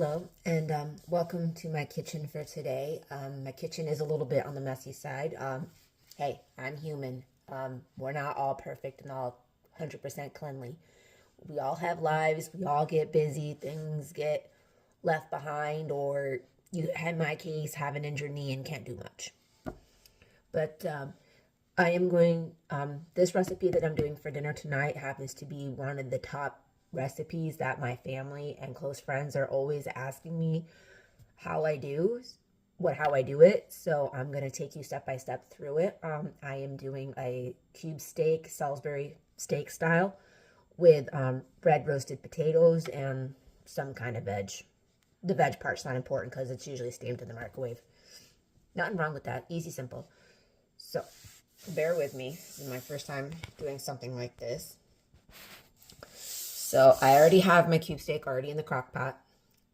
Hello, and welcome to my kitchen for today. My kitchen is a little bit on the messy side. Hey, I'm human. We're not all perfect and all 100% cleanly. We all have lives. We all get busy. Things get left behind, or you, in my case, have an injured knee and can't do much. But I am going, this recipe that I'm doing for dinner tonight happens to be one of the top recipes that my family and close friends are always asking me how I do it. So I'm going to take you step by step through it. I am doing a cube steak, Salisbury steak style, with red roasted potatoes and some kind of veg. The veg part's not important because it's usually steamed in the microwave. Nothing wrong with that. Easy, simple. So bear with me. This is my first time doing something like this. So I already have my cube steak already in the crock pot,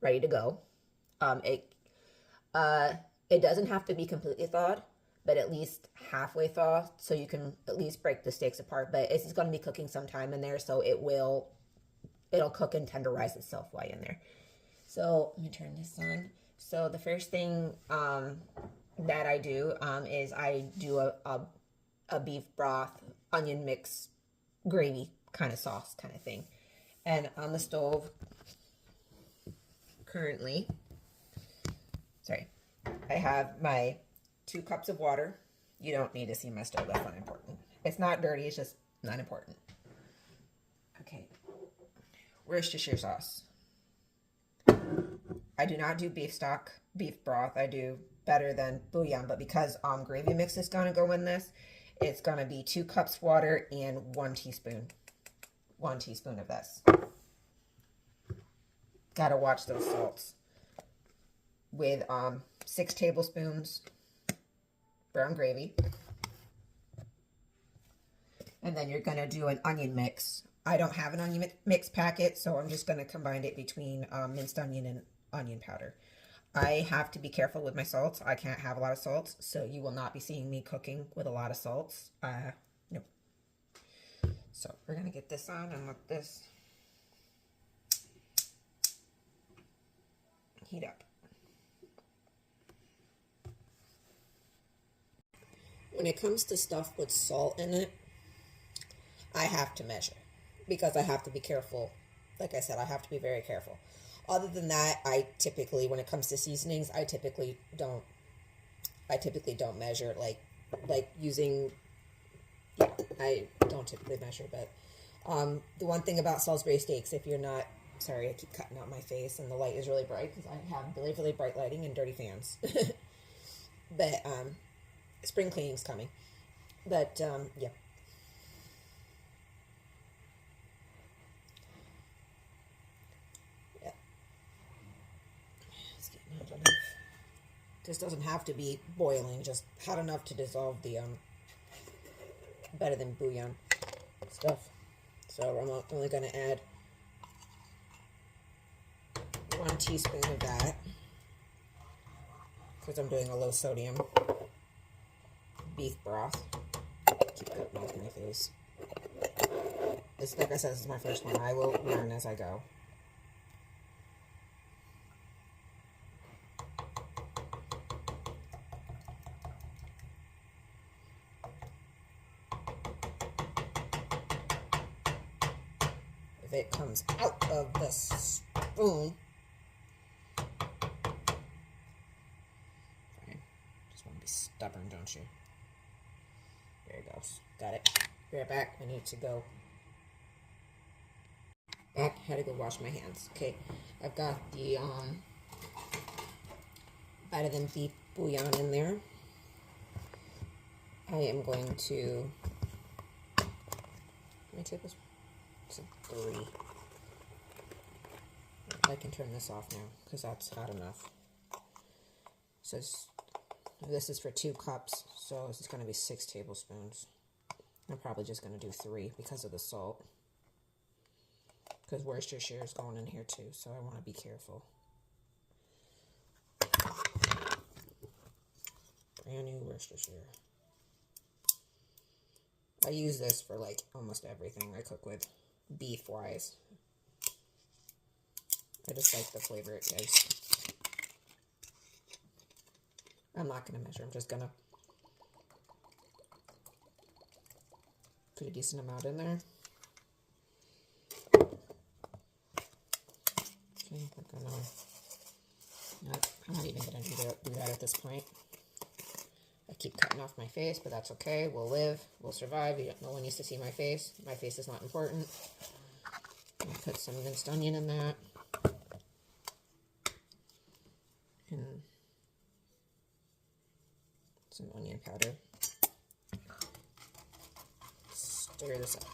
ready to go. It doesn't have to be completely thawed, but at least halfway thawed, so you can at least break the steaks apart. But it's going to be cooking some time in there, so it'll cook and tenderize itself while in there. So let me turn this on. So the first thing that I do is I do a beef broth, onion mix, gravy kind of sauce kind of thing. And on the stove, currently, I have my 2 cups of water. You don't need to see my stove, that's not important. It's not dirty, it's just not important. Okay, Worcestershire sauce. I do not do beef stock, beef broth. I do better than bouillon, but because gravy mix is gonna go in this, it's gonna be 2 cups water and 1 teaspoon. 1 teaspoon of this. Gotta watch those salts. With 6 tablespoons brown gravy. And then you're gonna do an onion mix. I don't have an onion mix packet, so I'm just gonna combine it between minced onion and onion powder. I have to be careful with my salts. I can't have a lot of salts, so you will not be seeing me cooking with a lot of salts. No. So we're gonna get this on and let this heat up. When it comes to stuff with salt in it, I have to measure because I have to be careful. Like I said, I have to be very careful. Other than that, I typically, when it comes to seasonings, I typically don't measure like using. Yeah, I don't typically measure, but the one thing about Salisbury steaks, if you're not, sorry, I keep cutting out my face and the light is really bright because I have really, really bright lighting and dirty fans. But spring cleaning's coming. But yeah. Yeah. It's getting hot enough. This doesn't have to be boiling, just hot enough to dissolve the better than bouillon stuff. So I'm only going to add 1 teaspoon of that because I'm doing a low sodium beef broth. Keep cutting off my face. It's like I said, this is my first one. I will learn as I go. If it comes out of the spoon, fine. Just want to be stubborn, don't you? There it goes. Got it. Be right back. I need to go back. Had to go wash my hands. Okay, I've got the better than beef bouillon in there. I am going to. How many tablespoons? It's 3. I can turn this off now because that's hot enough. So this is for 2 cups, so this is going to be 6 tablespoons. I'm probably just going to do 3 because of the salt. Because Worcestershire is going in here too, so I want to be careful. Brand new Worcestershire. I use this for like almost everything I cook with, beef-wise. I just like the flavor it gives. I'm not going to measure. I'm just going to put a decent amount in there. Okay, we're going to... Nope, I'm not even going to do that at this point. I keep cutting off my face, but that's okay. We'll live. We'll survive. No one needs to see my face. My face is not important. I'll put some minced onion in that. And some onion powder. Stir this up.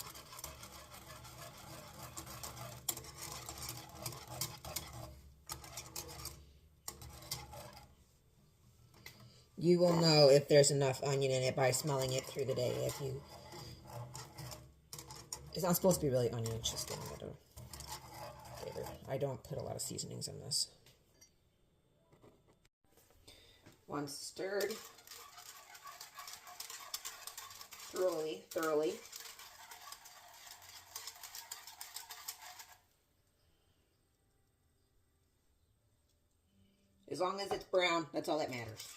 You will know if there's enough onion in it by smelling it through the day. It's not supposed to be really onion, it's just getting a bit of flavor. I don't put a lot of seasonings in this. Once stirred thoroughly, as long as it's brown, that's all that matters.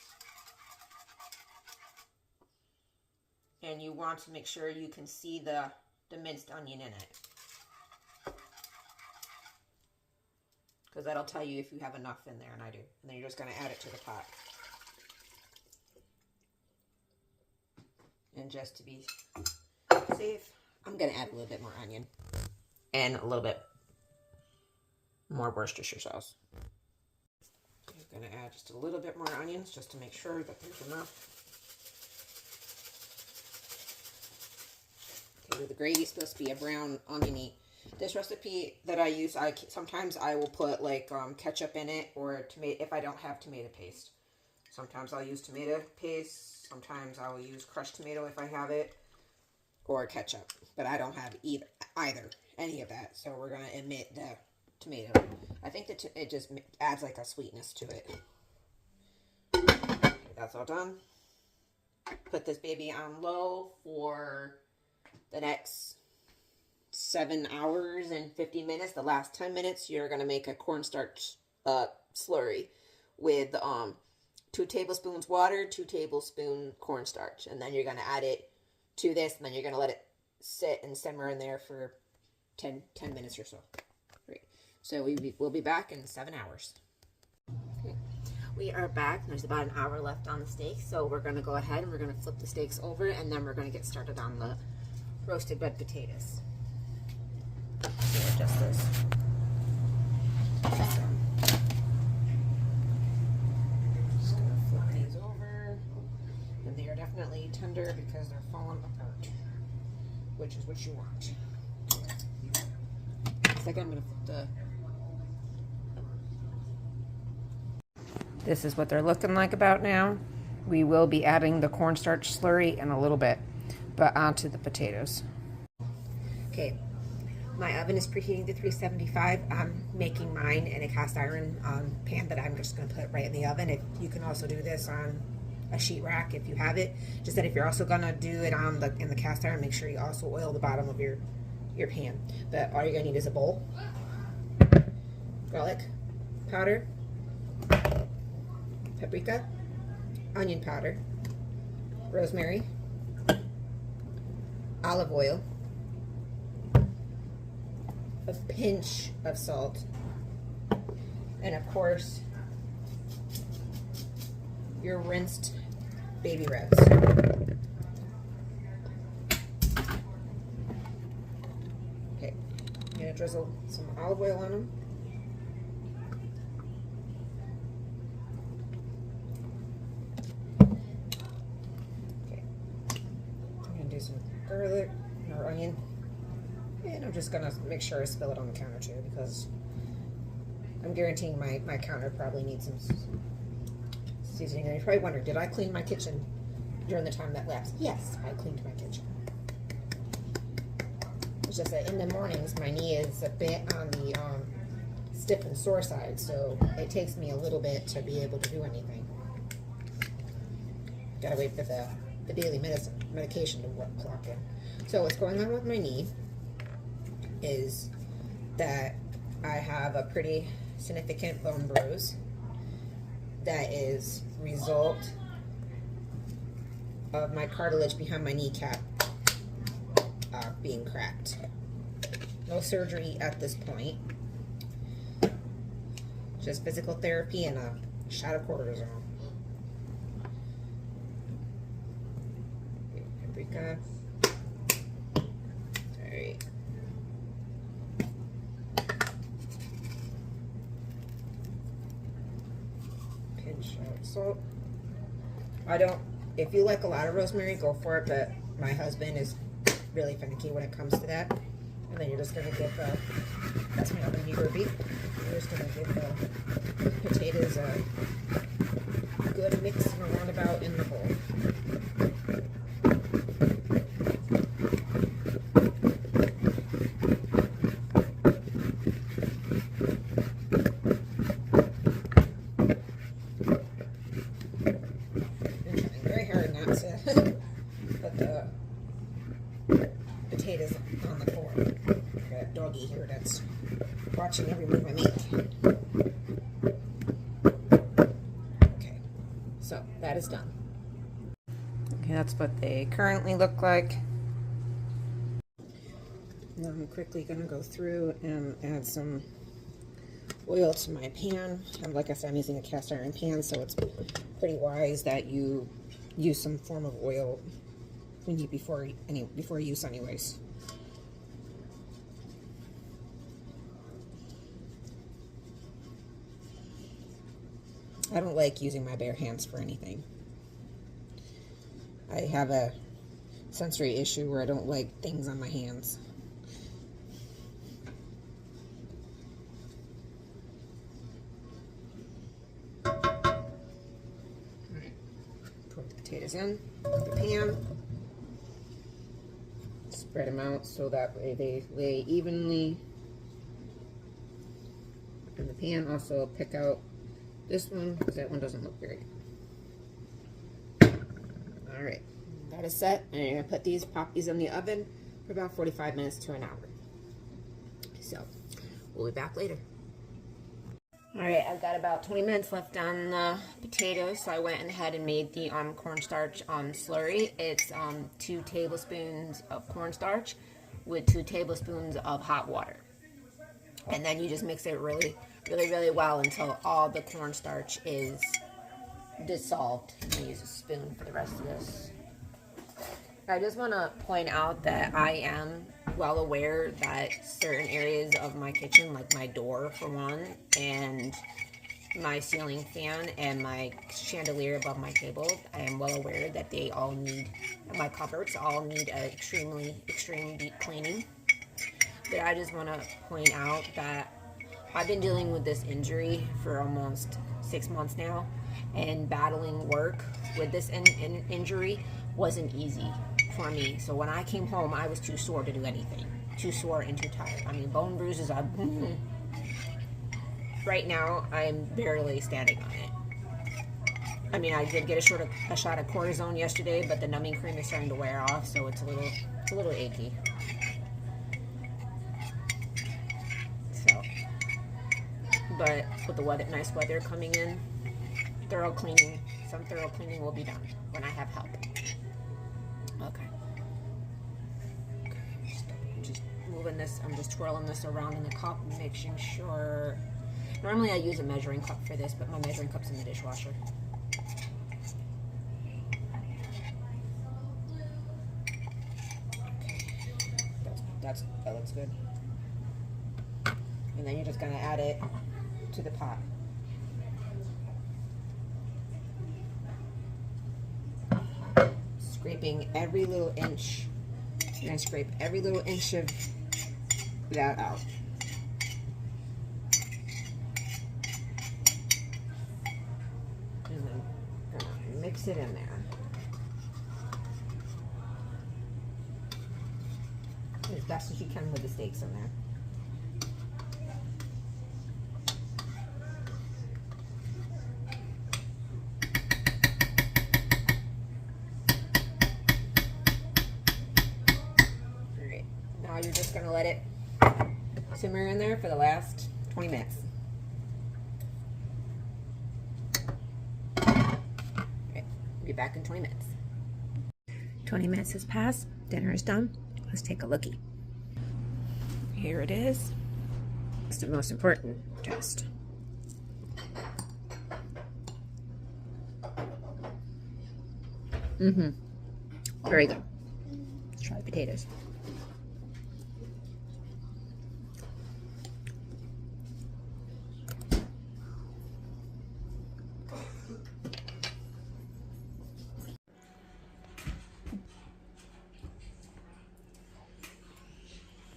And you want to make sure you can see the minced onion in it. Because that'll tell you if you have enough in there, and I do. And then you're just going to add it to the pot. And just to be safe, I'm going to add a little bit more onion. And a little bit more Worcestershire sauce. I'm going to add just a little bit more onions just to make sure that there's enough. The gravy's supposed to be a brown oniony. This recipe that I use, sometimes I will put like ketchup in it, or tomato if I don't have tomato paste. Sometimes I'll use tomato paste. Sometimes I will use crushed tomato if I have it, or ketchup. But I don't have any of that. So we're gonna omit the tomato. I think that it just adds like a sweetness to it. Okay, that's all done. Put this baby on low for the next 7 hours and 50 minutes. The last 10 minutes, you're going to make a cornstarch slurry with 2 tablespoons water, 2 tablespoons cornstarch. And then you're going to add it to this, and then you're going to let it sit and simmer in there for 10 minutes or so. Great. So we'll be back in 7 hours. Okay. We are back. There's about an hour left on the steak, so we're going to go ahead and we're going to flip the steaks over, and then we're going to get started on the roasted red potatoes. So adjust this. Just gonna flip these over, and they are definitely tender because they're falling apart, which is what you want. Second, I'm gonna flip the. This is what they're looking like about now. We will be adding the cornstarch slurry in a little bit, but onto the potatoes. Okay, my oven is preheating to 375. I'm making mine in a cast iron pan that I'm just going to put right in the oven. You can also do this on a sheet rack if you have it. Just that if you're also going to do it in the cast iron, make sure you also oil the bottom of your pan. But all you're going to need is a bowl, garlic powder, paprika, onion powder, rosemary, olive oil, a pinch of salt, and of course your rinsed baby ribs. Okay, I'm gonna drizzle some olive oil on them. Okay, I'm gonna do some garlic or onion. And I'm just gonna make sure I spill it on the counter too, because I'm guaranteeing my counter probably needs some seasoning. And you probably wonder, did I clean my kitchen during the time that lapsed? Yes, I cleaned my kitchen. It's just that in the mornings, my knee is a bit on the stiff and sore side, so it takes me a little bit to be able to do anything. Gotta wait for the daily medication to clock in. So what's going on with my knee is that I have a pretty significant bone bruise that is result of my cartilage behind my kneecap being cracked. No surgery at this point. Just physical therapy and a shot of cortisone. Paprika. Alright. Pinch of salt. If you like a lot of rosemary, go for it, but my husband is really finicky when it comes to that. And then you're just going to give, that's my oven beef. You're just going to give the potatoes a good mix and roundabout in the bowl. I'm trying very hard not to put the potatoes on the floor. I got a doggy here that's watching every move I make. Okay, so that is done. Okay, that's what they currently look like. Now I'm quickly going to go through and add some oil to my pan. Like I said, I'm using a cast iron pan, so it's pretty wise that you use some form of oil before use anyways. I don't like using my bare hands for anything. I have a sensory issue where I don't like things on my hands. Put the potatoes in the pan. Spread them out so that way they lay evenly in the pan. Also pick out this one because that one doesn't look very good. Alright, that is set, and you're going to pop these in the oven for about 45 minutes to an hour. So, we'll be back later. Alright, I've got about 20 minutes left on the potatoes, so I went ahead and made the cornstarch slurry. It's 2 tablespoons of cornstarch with 2 tablespoons of hot water. And then you just mix it really well until all the cornstarch is dissolved. I'm going to use a spoon for the rest of this. I just want to point out that I am well aware that certain areas of my kitchen, like my door for one, and my ceiling fan and my chandelier above my table, I am well aware that they all need, my cupboards all need an extreme deep cleaning. But I just want to point out that I've been dealing with this injury for almost 6 months now, and battling work with this injury wasn't easy for me. So when I came home, I was too sore to do anything. Too sore and too tired. I mean, bone bruises are... Right now, I'm barely standing on it. I mean, I did get a shot of cortisone yesterday, but the numbing cream is starting to wear off, so it's a little achy. So, but with the nice weather coming in, some thorough cleaning will be done when I have help. Okay. Just moving this, I'm just twirling this around in the cup, making sure. Normally I use a measuring cup for this, but my measuring cup's in the dishwasher. Okay. That looks good. And then you're just gonna add it to the pot. Scraping every little inch. You're gonna scrape every little inch of that out. And then gonna mix it in there. As best as you can with the steaks in there. Now you're just going to let it simmer in there for the last 20 minutes. Be back in 20 minutes. 20 minutes has passed. Dinner is done. Let's take a lookie. Here it is. It's the most important test. Very good. Let's try the potatoes.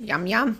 Yum, yum.